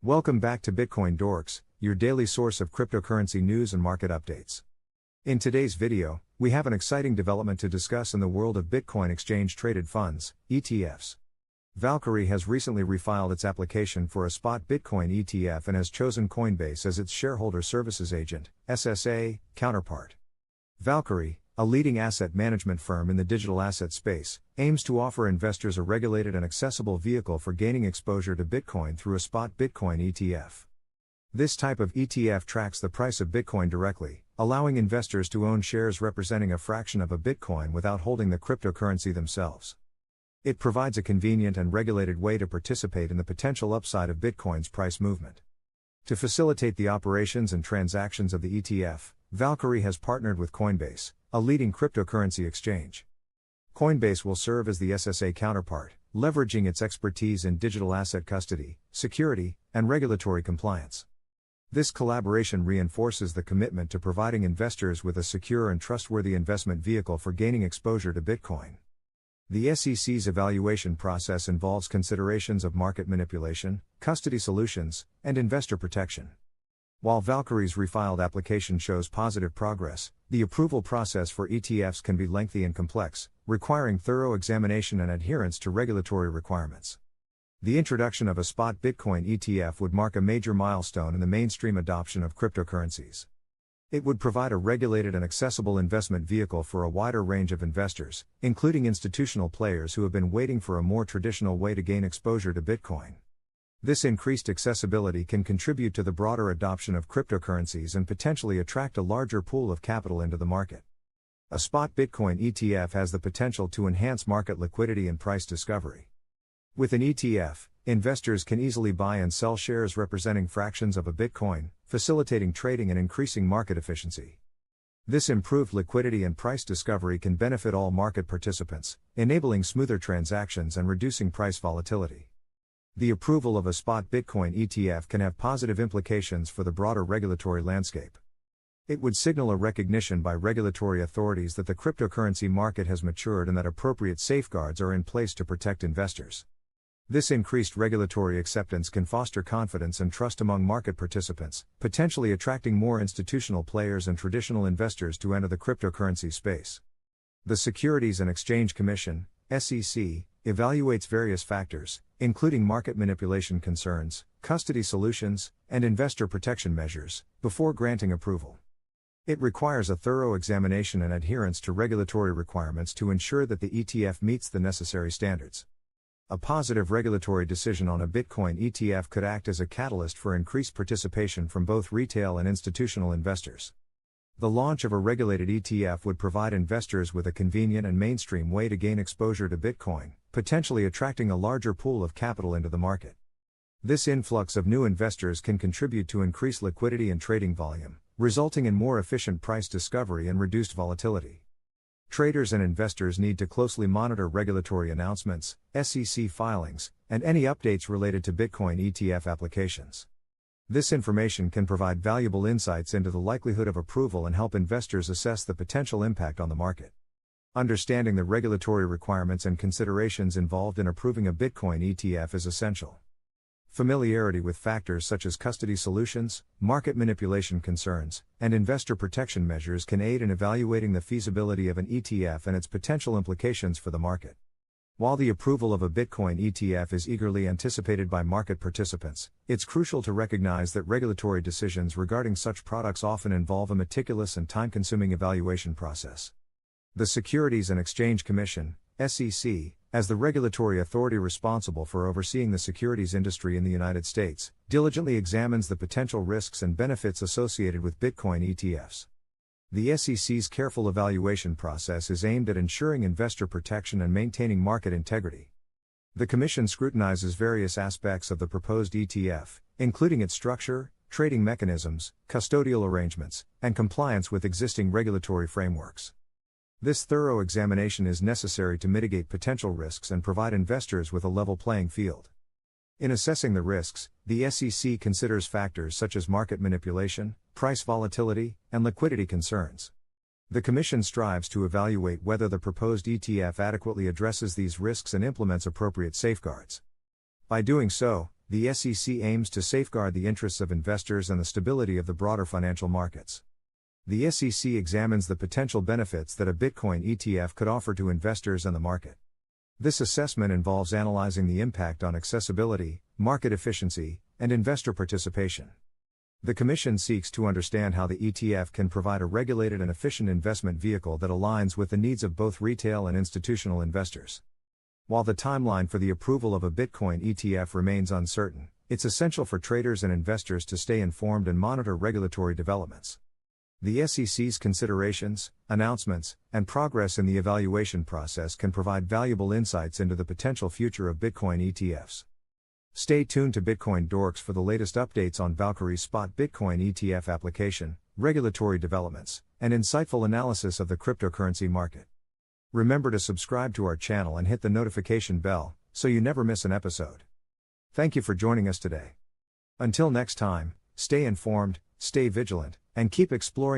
Welcome back to Bitcoin Dorks, your daily source of cryptocurrency news and market updates. In today's video, we have an exciting development to discuss in the world of Bitcoin exchange-traded funds, ETFs. Valkyrie has recently refiled its application for a spot Bitcoin ETF and has chosen Coinbase as its shareholder services agent, SSA, counterpart. Valkyrie, a leading asset management firm in the digital asset space, aims to offer investors a regulated and accessible vehicle for gaining exposure to Bitcoin through a spot Bitcoin ETF. This type of ETF tracks the price of Bitcoin directly, allowing investors to own shares representing a fraction of a Bitcoin without holding the cryptocurrency themselves. It provides a convenient and regulated way to participate in the potential upside of Bitcoin's price movement. To facilitate the operations and transactions of the ETF, Valkyrie has partnered with Coinbase, a leading cryptocurrency exchange. Coinbase will serve as the SSA counterpart, leveraging its expertise in digital asset custody, security, and regulatory compliance. This collaboration reinforces the commitment to providing investors with a secure and trustworthy investment vehicle for gaining exposure to Bitcoin. The SEC's evaluation process involves considerations of market manipulation, custody solutions, and investor protection. While Valkyrie's refiled application shows positive progress, the approval process for ETFs can be lengthy and complex, requiring thorough examination and adherence to regulatory requirements. The introduction of a spot Bitcoin ETF would mark a major milestone in the mainstream adoption of cryptocurrencies. It would provide a regulated and accessible investment vehicle for a wider range of investors, including institutional players who have been waiting for a more traditional way to gain exposure to Bitcoin. This increased accessibility can contribute to the broader adoption of cryptocurrencies and potentially attract a larger pool of capital into the market. A spot Bitcoin ETF has the potential to enhance market liquidity and price discovery. With an ETF, investors can easily buy and sell shares representing fractions of a Bitcoin, facilitating trading and increasing market efficiency. This improved liquidity and price discovery can benefit all market participants, enabling smoother transactions and reducing price volatility. The approval of a spot Bitcoin ETF can have positive implications for the broader regulatory landscape. It would signal a recognition by regulatory authorities that the cryptocurrency market has matured and that appropriate safeguards are in place to protect investors. This increased regulatory acceptance can foster confidence and trust among market participants, potentially attracting more institutional players and traditional investors to enter the cryptocurrency space. The Securities and Exchange Commission, SEC, evaluates various factors, including market manipulation concerns, custody solutions, and investor protection measures, before granting approval. It requires a thorough examination and adherence to regulatory requirements to ensure that the ETF meets the necessary standards. A positive regulatory decision on a Bitcoin ETF could act as a catalyst for increased participation from both retail and institutional investors. The launch of a regulated ETF would provide investors with a convenient and mainstream way to gain exposure to Bitcoin, potentially attracting a larger pool of capital into the market. This influx of new investors can contribute to increased liquidity and trading volume, resulting in more efficient price discovery and reduced volatility. Traders and investors need to closely monitor regulatory announcements, SEC filings, and any updates related to Bitcoin ETF applications. This information can provide valuable insights into the likelihood of approval and help investors assess the potential impact on the market. Understanding the regulatory requirements and considerations involved in approving a Bitcoin ETF is essential. Familiarity with factors such as custody solutions, market manipulation concerns, and investor protection measures can aid in evaluating the feasibility of an ETF and its potential implications for the market. While the approval of a Bitcoin ETF is eagerly anticipated by market participants, it's crucial to recognize that regulatory decisions regarding such products often involve a meticulous and time-consuming evaluation process. The Securities and Exchange Commission, SEC, as the regulatory authority responsible for overseeing the securities industry in the United States, diligently examines the potential risks and benefits associated with Bitcoin ETFs. The SEC's careful evaluation process is aimed at ensuring investor protection and maintaining market integrity. The Commission scrutinizes various aspects of the proposed ETF, including its structure, trading mechanisms, custodial arrangements, and compliance with existing regulatory frameworks. This thorough examination is necessary to mitigate potential risks and provide investors with a level playing field. In assessing the risks, the SEC considers factors such as market manipulation, price volatility, and liquidity concerns. The Commission strives to evaluate whether the proposed ETF adequately addresses these risks and implements appropriate safeguards. By doing so, The SEC aims to safeguard the interests of investors and the stability of the broader financial markets. The SEC examines the potential benefits that a Bitcoin ETF could offer to investors and the market. This assessment involves analyzing the impact on accessibility, market efficiency, and investor participation. The Commission seeks to understand how the ETF can provide a regulated and efficient investment vehicle that aligns with the needs of both retail and institutional investors. While the timeline for the approval of a Bitcoin ETF remains uncertain, it's essential for traders and investors to stay informed and monitor regulatory developments. The SEC's considerations, announcements, and progress in the evaluation process can provide valuable insights into the potential future of Bitcoin ETFs. Stay tuned to Bitcoin Dorks for the latest updates on Valkyrie's Spot Bitcoin ETF application, regulatory developments, and insightful analysis of the cryptocurrency market. Remember to subscribe to our channel and hit the notification bell, so you never miss an episode. Thank you for joining us today. Until next time, stay informed, stay vigilant, and keep exploring.